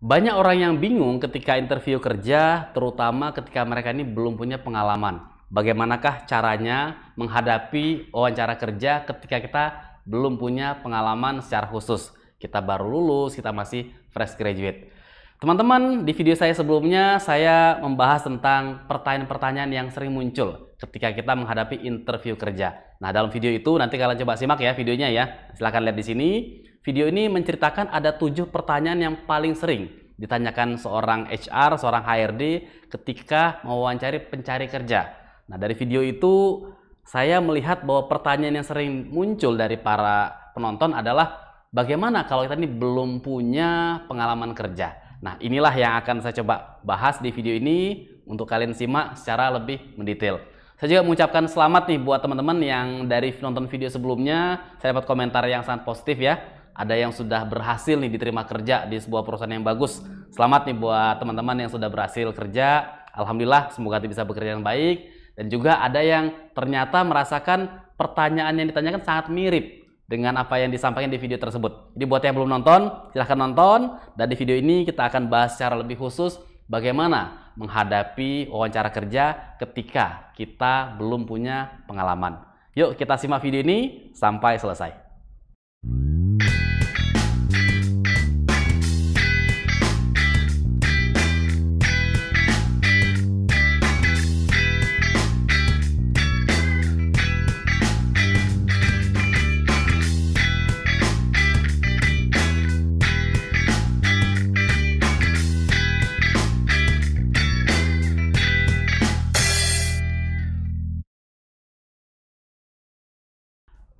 Banyak orang yang bingung ketika interview kerja, terutama ketika mereka ini belum punya pengalaman. Bagaimanakah caranya menghadapi wawancara kerja ketika kita belum punya pengalaman secara khusus? Kita baru lulus, kita masih fresh graduate. Teman-teman, di video saya sebelumnya saya membahas tentang pertanyaan-pertanyaan yang sering muncul ketika kita menghadapi interview kerja. Nah, dalam video itu nanti kalian coba simak ya videonya ya. Silahkan lihat di sini. Video ini menceritakan ada 7 pertanyaan yang paling sering ditanyakan seorang HR, seorang HRD ketika mewawancari pencari kerja. Nah, dari video itu saya melihat bahwa pertanyaan yang sering muncul dari para penonton adalah bagaimana kalau kita ini belum punya pengalaman kerja. Nah, inilah yang akan saya coba bahas di video ini untuk kalian simak secara lebih mendetail. Saya juga mengucapkan selamat nih buat teman-teman yang dari nonton video sebelumnya, saya dapat komentar yang sangat positif ya. Ada yang sudah berhasil nih diterima kerja di sebuah perusahaan yang bagus. Selamat nih buat teman-teman yang sudah berhasil kerja. Alhamdulillah, semoga bisa bekerja yang baik. Dan juga ada yang ternyata merasakan pertanyaan yang ditanyakan sangat mirip dengan apa yang disampaikan di video tersebut. Jadi buat yang belum nonton, silahkan nonton. Dan di video ini kita akan bahas secara lebih khusus bagaimana menghadapi wawancara kerja ketika kita belum punya pengalaman. Yuk kita simak video ini sampai selesai.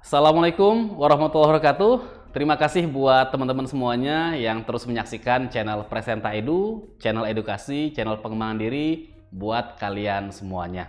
Assalamualaikum warahmatullahi wabarakatuh. Terima kasih buat teman-teman semuanya yang terus menyaksikan channel Presenta Edu, channel edukasi, channel pengembangan diri buat kalian semuanya.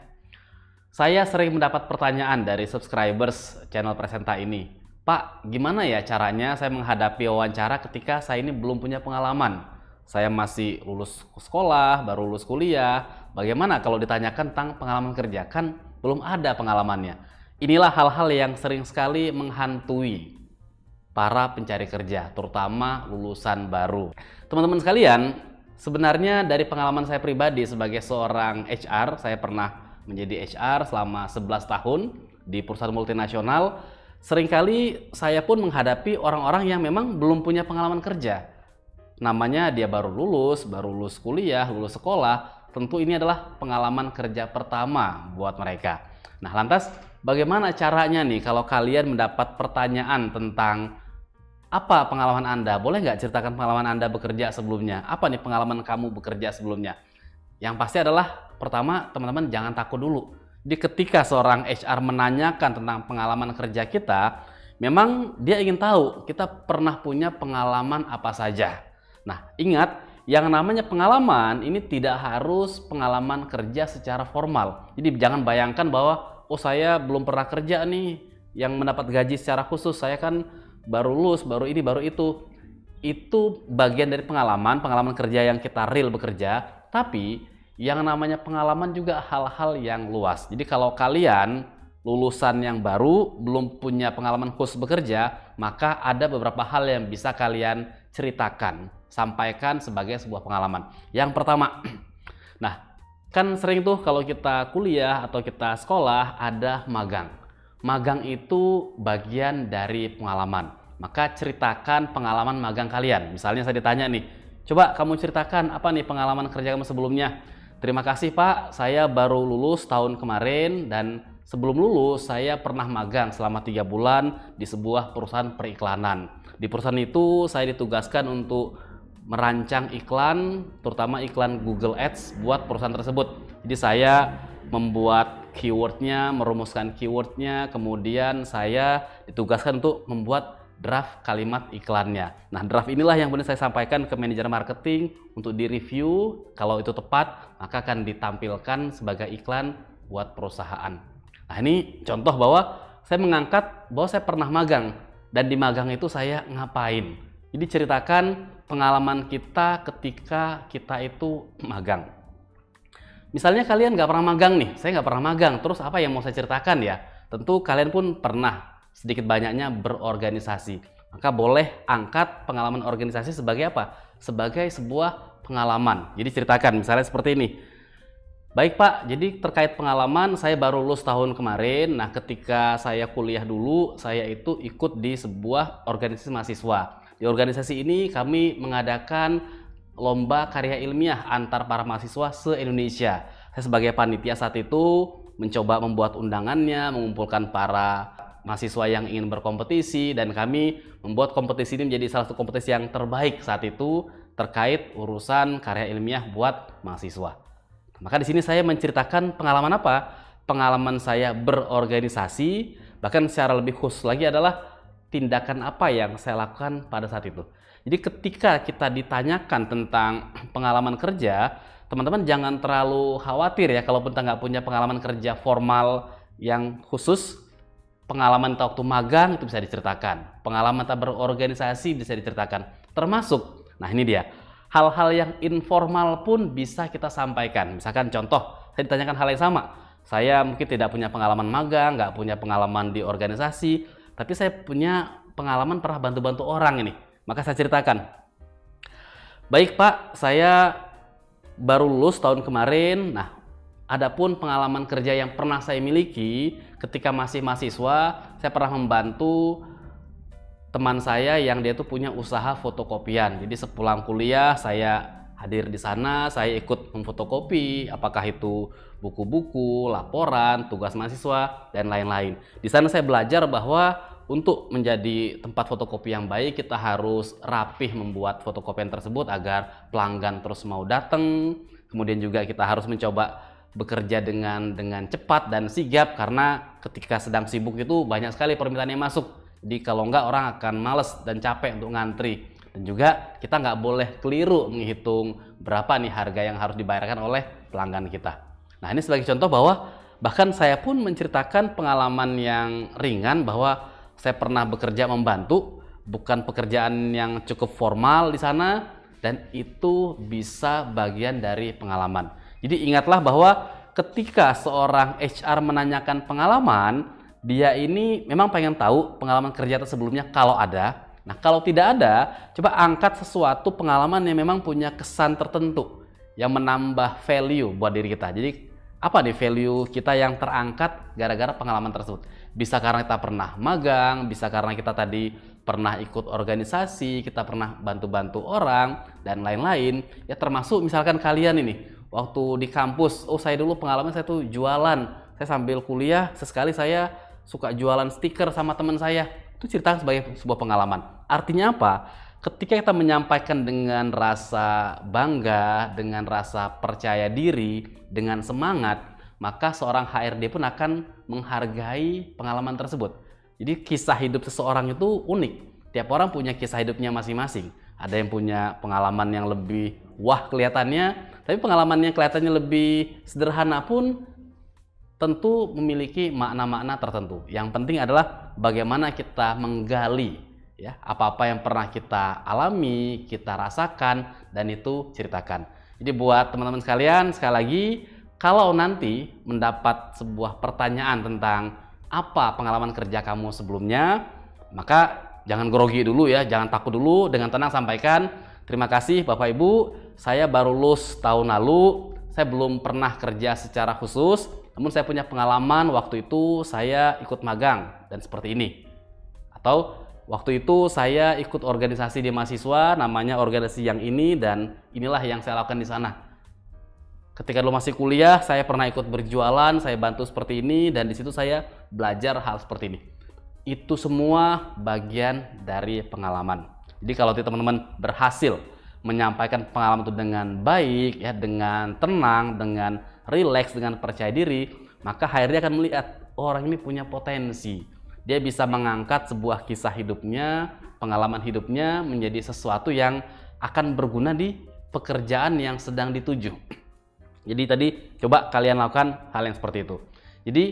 Saya sering mendapat pertanyaan dari subscribers channel Presenta ini. Pak, gimana ya caranya saya menghadapi wawancara ketika saya ini belum punya pengalaman? Saya masih lulus sekolah, baru lulus kuliah. Bagaimana kalau ditanyakan tentang pengalaman kerja? Kan belum ada pengalamannya. Inilah hal-hal yang sering sekali menghantui para pencari kerja, terutama lulusan baru. Teman-teman sekalian, sebenarnya dari pengalaman saya pribadi sebagai seorang HR, saya pernah menjadi HR selama 11 tahun di perusahaan multinasional. Seringkali saya pun menghadapi orang-orang yang memang belum punya pengalaman kerja. Namanya dia baru lulus kuliah, lulus sekolah. Tentu ini adalah pengalaman kerja pertama buat mereka. Nah, lantas bagaimana caranya nih kalau kalian mendapat pertanyaan tentang apa pengalaman Anda? Boleh nggak ceritakan pengalaman Anda bekerja sebelumnya? Apa nih pengalaman kamu bekerja sebelumnya? Yang pasti adalah pertama, teman-teman jangan takut dulu. Jadi ketika seorang HR menanyakan tentang pengalaman kerja kita, memang dia ingin tahu kita pernah punya pengalaman apa saja. Nah, ingat, yang namanya pengalaman ini tidak harus pengalaman kerja secara formal. Jadi jangan bayangkan bahwa oh saya belum pernah kerja nih yang mendapat gaji secara khusus, saya kan baru lulus, baru ini, baru itu. Itu bagian dari pengalaman kerja yang kita real bekerja, tapi yang namanya pengalaman juga hal-hal yang luas. Jadi kalau kalian lulusan yang baru, belum punya pengalaman khusus bekerja, maka ada beberapa hal yang bisa kalian ceritakan, sampaikan sebagai sebuah pengalaman. Yang pertama, nah, kan sering tuh kalau kita kuliah atau kita sekolah ada magang. Magang itu bagian dari pengalaman. Maka ceritakan pengalaman magang kalian. Misalnya saya ditanya nih, coba kamu ceritakan apa nih pengalaman kerja kamu sebelumnya? Terima kasih Pak, saya baru lulus tahun kemarin dan sebelum lulus saya pernah magang selama 3 bulan di sebuah perusahaan periklanan. Di perusahaan itu saya ditugaskan untuk merancang iklan, terutama iklan Google Ads buat perusahaan tersebut. Jadi saya membuat keywordnya, merumuskan keywordnya, kemudian saya ditugaskan untuk membuat draft kalimat iklannya. Nah, draft inilah yang kemudian saya sampaikan ke manajer marketing untuk direview. Kalau itu tepat, maka akan ditampilkan sebagai iklan buat perusahaan. Nah, ini contoh bahwa saya mengangkat bahwa saya pernah magang dan di magang itu saya ngapain. Jadi ceritakan pengalaman kita ketika kita itu magang. Misalnya kalian nggak pernah magang nih, saya nggak pernah magang, terus apa yang mau saya ceritakan ya? Tentu kalian pun pernah sedikit banyaknya berorganisasi. Maka boleh angkat pengalaman organisasi sebagai apa? sebagai sebuah pengalaman. Jadi ceritakan misalnya seperti ini. Baik Pak, jadi terkait pengalaman saya baru lulus tahun kemarin. Nah ketika saya kuliah dulu, saya itu ikut di sebuah organisasi mahasiswa. Di organisasi ini kami mengadakan lomba karya ilmiah antar para mahasiswa se-Indonesia. Saya sebagai panitia saat itu mencoba membuat undangannya, mengumpulkan para mahasiswa yang ingin berkompetisi, dan kami membuat kompetisi ini menjadi salah satu kompetisi yang terbaik saat itu terkait urusan karya ilmiah buat mahasiswa. Maka di sini saya menceritakan pengalaman apa? Pengalaman saya berorganisasi, bahkan secara lebih khusus lagi adalah tindakan apa yang saya lakukan pada saat itu. Jadi ketika kita ditanyakan tentang pengalaman kerja, teman-teman jangan terlalu khawatir ya kalau kita nggak punya pengalaman kerja formal yang khusus. Pengalaman waktu magang itu bisa diceritakan, pengalaman berorganisasi bisa diceritakan, termasuk, nah ini dia, hal-hal yang informal pun bisa kita sampaikan. Misalkan contoh, saya ditanyakan hal yang sama. Saya mungkin tidak punya pengalaman magang, nggak punya pengalaman di organisasi, tapi saya punya pengalaman pernah bantu-bantu orang ini. Maka saya ceritakan. Baik Pak, saya baru lulus tahun kemarin. Nah, adapun pengalaman kerja yang pernah saya miliki ketika masih mahasiswa, saya pernah membantu teman saya yang dia tuh punya usaha fotokopian. Jadi sepulang kuliah saya hadir di sana, saya ikut memfotokopi, apakah itu buku-buku, laporan, tugas mahasiswa, dan lain-lain. Di sana saya belajar bahwa untuk menjadi tempat fotokopi yang baik, kita harus rapih membuat fotokopian tersebut agar pelanggan terus mau datang. Kemudian juga kita harus mencoba bekerja dengan cepat dan sigap, karena ketika sedang sibuk itu banyak sekali permintaan yang masuk. Jadi kalau enggak orang akan males dan capek untuk ngantri. Dan juga kita nggak boleh keliru menghitung berapa nih harga yang harus dibayarkan oleh pelanggan kita. Nah ini sebagai contoh bahwa bahkan saya pun menceritakan pengalaman yang ringan bahwa saya pernah bekerja membantu, bukan pekerjaan yang cukup formal di sana, dan itu bisa bagian dari pengalaman. Jadi ingatlah bahwa ketika seorang HR menanyakan pengalaman, dia ini memang pengen tahu pengalaman kerja sebelumnya kalau ada. Nah kalau tidak ada, coba angkat sesuatu pengalaman yang memang punya kesan tertentu yang menambah value buat diri kita. Jadi apa nih value kita yang terangkat gara-gara pengalaman tersebut? Bisa karena kita pernah magang, bisa karena kita tadi pernah ikut organisasi, kita pernah bantu-bantu orang, dan lain-lain. Ya termasuk misalkan kalian ini, waktu di kampus, oh saya dulu pengalaman saya tuh jualan. Saya sambil kuliah, sesekali saya suka jualan stiker sama teman saya. Itu cerita sebagai sebuah pengalaman. Artinya apa? Ketika kita menyampaikan dengan rasa bangga, dengan rasa percaya diri, dengan semangat, maka seorang HRD pun akan menghargai pengalaman tersebut. Jadi kisah hidup seseorang itu unik. Tiap orang punya kisah hidupnya masing-masing. Ada yang punya pengalaman yang lebih wah kelihatannya, tapi pengalaman yang kelihatannya lebih sederhana pun tentu memiliki makna-makna tertentu. Yang penting adalah bagaimana kita menggali ya apa-apa yang pernah kita alami, kita rasakan, dan itu ceritakan. Jadi buat teman-teman sekalian, sekali lagi, kalau nanti mendapat sebuah pertanyaan tentang apa pengalaman kerja kamu sebelumnya, maka jangan grogi dulu ya, jangan takut dulu, dengan tenang sampaikan, terima kasih Bapak Ibu, saya baru lulus tahun lalu, saya belum pernah kerja secara khusus, namun saya punya pengalaman waktu itu saya ikut magang dan seperti ini. Atau waktu itu saya ikut organisasi di mahasiswa, namanya organisasi yang ini, dan inilah yang saya lakukan di sana. Ketika dulu masih kuliah, saya pernah ikut berjualan, saya bantu seperti ini, dan di situ saya belajar hal seperti ini. Itu semua bagian dari pengalaman. Jadi kalau teman-teman berhasil menyampaikan pengalaman itu dengan baik, ya, dengan tenang, dengan rileks, dengan percaya diri, maka HRD akan melihat orang ini punya potensi. Dia bisa mengangkat sebuah kisah hidupnya, pengalaman hidupnya menjadi sesuatu yang akan berguna di pekerjaan yang sedang dituju. Jadi tadi coba kalian lakukan hal yang seperti itu. Jadi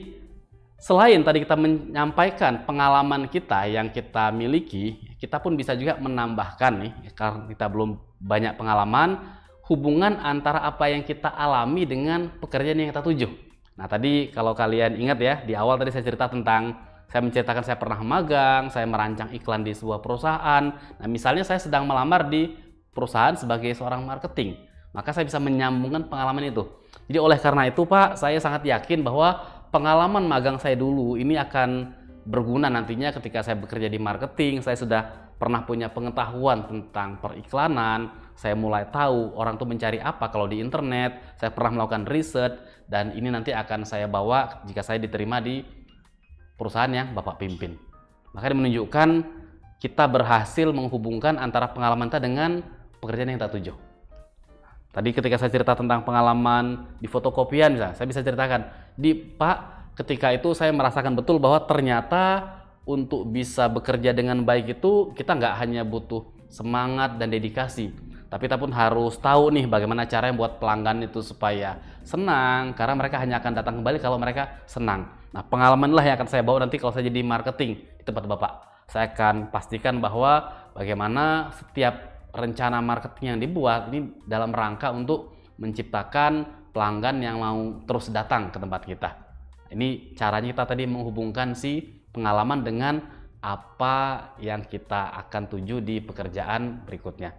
selain tadi kita menyampaikan pengalaman kita yang kita miliki, kita pun bisa juga menambahkan nih, karena kita belum banyak pengalaman, hubungan antara apa yang kita alami dengan pekerjaan yang kita tuju. Nah tadi kalau kalian ingat ya, di awal tadi saya cerita tentang, saya menceritakan saya pernah magang, saya merancang iklan di sebuah perusahaan. Nah misalnya saya sedang melamar di perusahaan sebagai seorang marketing. Maka saya bisa menyambungkan pengalaman itu. Jadi oleh karena itu Pak, saya sangat yakin bahwa pengalaman magang saya dulu ini akan berguna nantinya ketika saya bekerja di marketing. Saya sudah pernah punya pengetahuan tentang periklanan, saya mulai tahu orang tuh mencari apa kalau di internet, saya pernah melakukan riset, dan ini nanti akan saya bawa jika saya diterima di perusahaan yang Bapak pimpin. Makanya menunjukkan kita berhasil menghubungkan antara pengalaman kita dengan pekerjaan yang kita tuju. Tadi ketika saya cerita tentang pengalaman di fotokopian misalnya, saya bisa ceritakan, Pak, ketika itu saya merasakan betul bahwa ternyata untuk bisa bekerja dengan baik itu kita nggak hanya butuh semangat dan dedikasi, tapi kita pun harus tahu nih bagaimana cara yang buat pelanggan itu supaya senang, karena mereka hanya akan datang kembali kalau mereka senang. Nah, pengalaman lah yang akan saya bawa nanti kalau saya jadi marketing di tempat Bapak. Saya akan pastikan bahwa bagaimana setiap rencana marketing yang dibuat ini dalam rangka untuk menciptakan pelanggan yang mau terus datang ke tempat kita. Ini caranya kita tadi menghubungkan si pengalaman dengan apa yang kita akan tuju di pekerjaan berikutnya.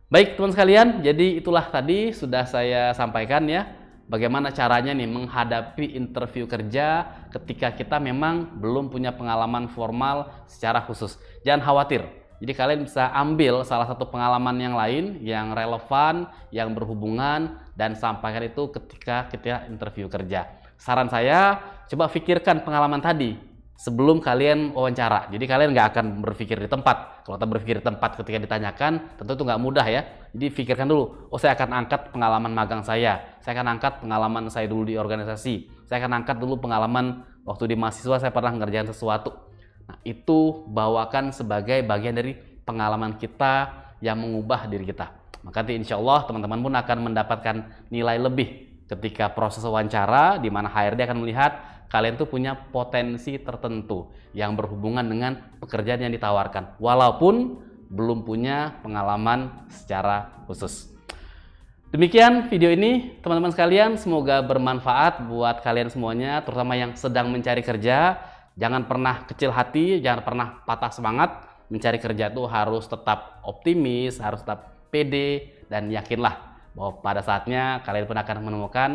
Baik teman sekalian, jadi itulah tadi sudah saya sampaikan ya, bagaimana caranya nih menghadapi interview kerja ketika kita memang belum punya pengalaman formal secara khusus. Jangan khawatir. Jadi kalian bisa ambil salah satu pengalaman yang lain, yang relevan, yang berhubungan, dan sampaikan itu ketika kita interview kerja. Saran saya, coba pikirkan pengalaman tadi sebelum kalian wawancara. Jadi kalian nggak akan berpikir di tempat. Kalau kita berpikir di tempat ketika ditanyakan, tentu itu nggak mudah ya. Jadi pikirkan dulu, oh saya akan angkat pengalaman magang saya akan angkat pengalaman saya dulu di organisasi, saya akan angkat dulu pengalaman waktu di mahasiswa saya pernah ngerjain sesuatu. Nah, itu bawakan sebagai bagian dari pengalaman kita yang mengubah diri kita. Maka nanti insya Allah teman-teman pun akan mendapatkan nilai lebih ketika proses wawancara, di mana HRD akan melihat kalian tuh punya potensi tertentu yang berhubungan dengan pekerjaan yang ditawarkan, walaupun belum punya pengalaman secara khusus. Demikian video ini teman-teman sekalian, semoga bermanfaat buat kalian semuanya, terutama yang sedang mencari kerja. Jangan pernah kecil hati, jangan pernah patah semangat. Mencari kerja itu harus tetap optimis, harus tetap pede, dan yakinlah bahwa pada saatnya kalian pun akan menemukan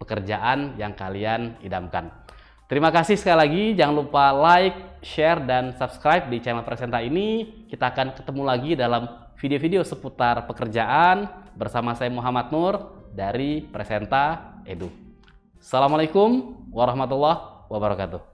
pekerjaan yang kalian idamkan. Terima kasih sekali lagi, jangan lupa like, share, dan subscribe di channel Presenta ini. Kita akan ketemu lagi dalam video-video seputar pekerjaan bersama saya Muhammad Nur dari Presenta Edu. Assalamualaikum warahmatullahi wabarakatuh.